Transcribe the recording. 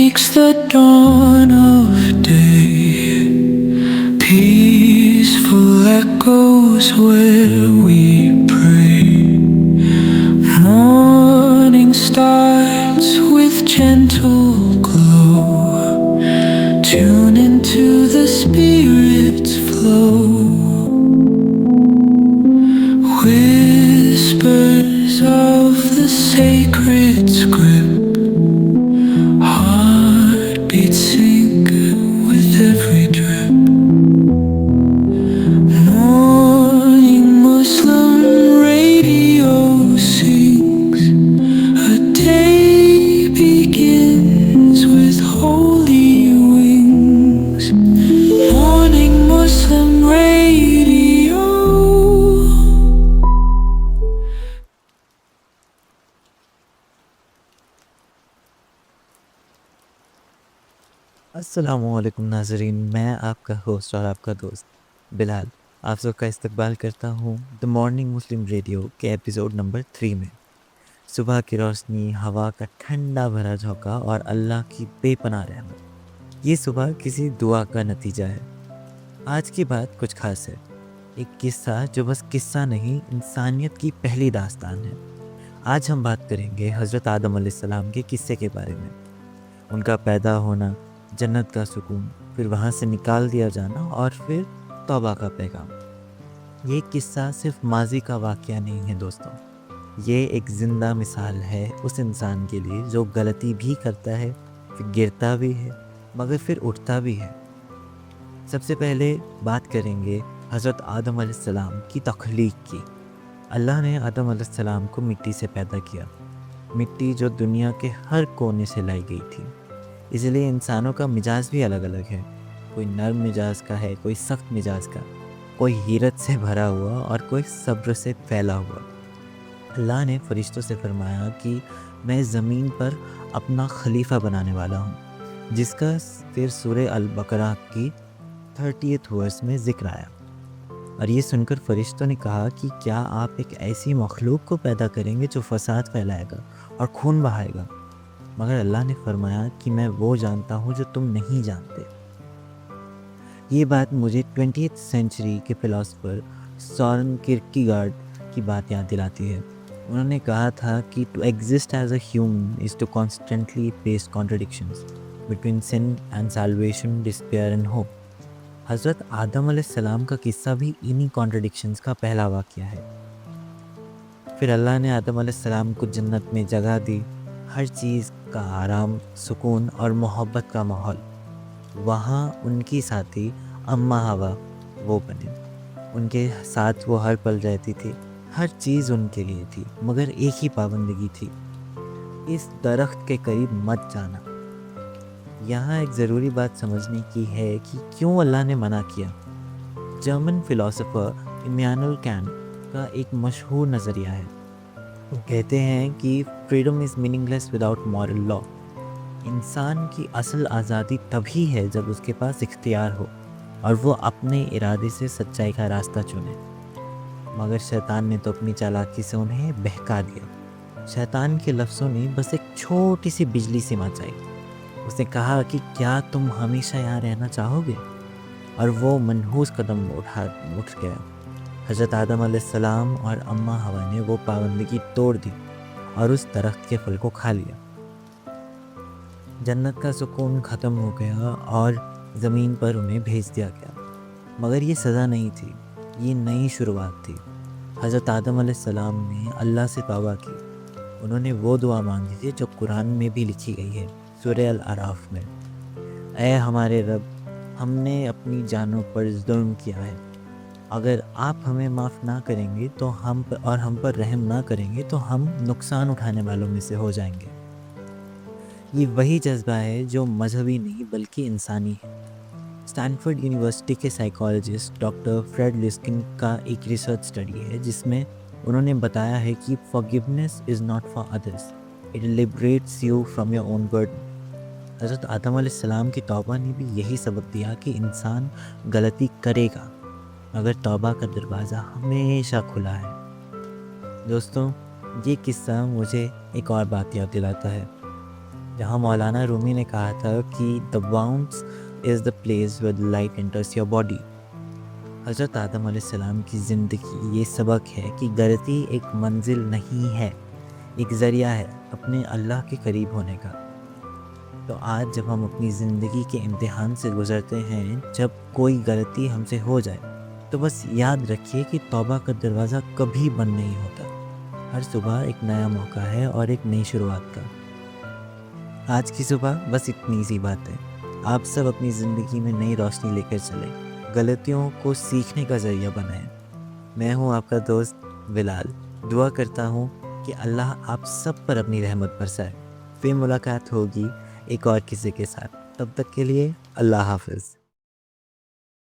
makes the dawn of day. Peaceful echoes where we pray. Morning starts with gentle glow. Tune into the Spirit's flow. Whispers of the sacred script. Heartbeats sync with every drip. Morning Muslim radio sings. A day begins with holy wings. Morning Muslim radio. السلام علیکم ناظرین، میں آپ کا host اور آپ کا دوست بلال آپ سب کا استقبال کرتا ہوں دی مارننگ مسلم ریڈیو کے ایپیسوڈ نمبر 3 میں۔ صبح کی روشنی، ہوا کا ٹھنڈا بھرا جھونکا اور اللہ کی بے پناہ رحمت، یہ صبح کسی دعا کا نتیجہ ہے۔ آج کی بات کچھ خاص ہے، ایک قصہ جو بس قصہ نہیں، انسانیت کی پہلی داستان ہے۔ آج ہم بات کریں گے حضرت آدم علیہ السلام کے قصے کے بارے میں، ان کا پیدا ہونا، جنت کا سکون، پھر وہاں سے نکال دیا جانا اور پھر توبہ کا پیغام۔ یہ قصہ صرف ماضی کا واقعہ نہیں ہے دوستوں، یہ ایک زندہ مثال ہے اس انسان کے لیے جو غلطی بھی کرتا ہے، پھر گرتا بھی ہے، مگر پھر اٹھتا بھی ہے۔ سب سے پہلے بات کریں گے حضرت آدم علیہ السلام کی تخلیق کی۔ اللہ نے آدم علیہ السلام کو مٹی سے پیدا کیا، مٹی جو دنیا کے ہر کونے سے لائی گئی تھی۔ اس لیے انسانوں کا مزاج بھی الگ الگ ہے، کوئی نرم مزاج کا ہے، کوئی سخت مزاج کا، کوئی حیرت سے بھرا ہوا اور کوئی صبر سے پھیلا ہوا۔ اللہ نے فرشتوں سے فرمایا کہ میں زمین پر اپنا خلیفہ بنانے والا ہوں، جس کا پھر سورہ البقرہ کی 30th ورس میں ذکر آیا۔ اور یہ سن کر فرشتوں نے کہا کہ کیا آپ ایک ایسی مخلوق کو پیدا کریں گے جو فساد پھیلائے گا اور خون بہائے گا؟ مگر اللہ نے فرمایا کہ میں وہ جانتا ہوں جو تم نہیں جانتے۔ یہ بات مجھے 20th سینچری کے فلاسفر سورن کیرکیگارڈ کی بات یاد دلاتی ہے۔ انہوں نے کہا تھا کہ to exist as a human is to constantly face contradictions between sin and salvation, despair and hope. حضرت آدم علیہ السلام کا قصہ بھی انہی کانٹرڈکشنز کا پہلا واقعہ ہے۔ پھر اللہ نے آدم علیہ السلام کو جنت میں جگہ دی، ہر چیز کا آرام، سکون اور محبت کا ماحول۔ وہاں ان کی ساتھی اماں ہوا وہ بنے، ان کے ساتھ وہ ہر پل رہتی تھی، ہر چیز ان کے لیے تھی، مگر ایک ہی پابندگی تھی، اس درخت کے قریب مت جانا۔ یہاں ایک ضروری بات سمجھنے کی ہے کہ کیوں اللہ نے منع کیا۔ جرمن فلاسفر ایمانوئل کانٹ کا ایک مشہور نظریہ ہے، وہ کہتے ہیں کہ freedom is meaningless without moral law. انسان کی اصل آزادی تبھی ہے جب اس کے پاس اختیار ہو اور وہ اپنے ارادے سے سچائی کا راستہ چنے۔ مگر شیطان نے تو اپنی چالاکی سے انہیں بہکا دیا۔ شیطان کے لفظوں نے بس ایک چھوٹی سی بجلی سی مچائی۔ اس نے کہا کہ کیا تم ہمیشہ یہاں رہنا چاہو گے؟ اور وہ منحوس قدم اٹھ گیا۔ حضرت آدم علیہ السلام اور اماں ہوا نے وہ پابندگی توڑ دی اور اس درخت کے پھل کو کھا لیا۔ جنت کا سکون ختم ہو گیا اور زمین پر انہیں بھیج دیا گیا۔ مگر یہ سزا نہیں تھی، یہ نئی شروعات تھی۔ حضرت آدم علیہ السلام نے اللہ سے توبہ کی۔ انہوں نے وہ دعا مانگی تھی جو قرآن میں بھی لکھی گئی ہے، سورہ الاعراف میں۔ اے ہمارے رب، ہم نے اپنی جانوں پر ظلم کیا ہے، اگر آپ ہمیں معاف نہ کریں گے تو ہم پر رحم نہ کریں گے تو ہم نقصان اٹھانے والوں میں سے ہو جائیں گے۔ یہ وہی جذبہ ہے جو مذہبی نہیں بلکہ انسانی ہے۔ اسٹینفورڈ یونیورسٹی کے سائیکالوجسٹ ڈاکٹر فریڈ لسکن کا ایک ریسرچ اسٹڈی ہے جس میں انہوں نے بتایا ہے کہ forgiveness is not for others, it liberates you from your own burden۔ حضرت آدم علیہ السلام کی توبہ نے بھی یہی سبق دیا کہ انسان غلطی کرے گا مگر توبہ کا دروازہ ہمیشہ کھلا ہے۔ دوستوں، یہ قصہ مجھے ایک اور بات یاد دلاتا ہے۔ جہاں مولانا رومی نے کہا تھا کہ the wounds is the place where the light enters your body۔ حضرت آدم علیہ السلام کی زندگی یہ سبق ہے کہ غلطی ایک منزل نہیں ہے، ایک ذریعہ ہے اپنے اللہ کے قریب ہونے کا۔ تو آج جب ہم اپنی زندگی کے امتحان سے گزرتے ہیں، جب کوئی غلطی ہم سے ہو جائے، تو بس یاد رکھیے کہ توبہ کا دروازہ کبھی بند نہیں ہوتا۔ ہر صبح ایک نیا موقع ہے اور ایک نئی شروعات کا۔ آج کی صبح بس اتنی سی بات ہے، آپ سب اپنی زندگی میں نئی روشنی لے کر چلیں، غلطیوں کو سیکھنے کا ذریعہ بنائیں۔ میں ہوں آپ کا دوست بلال، دعا کرتا ہوں کہ اللہ آپ سب پر اپنی رحمت برسائے۔ پھر ملاقات ہوگی ایک اور کسی کے ساتھ، تب تک کے لیے اللہ حافظ۔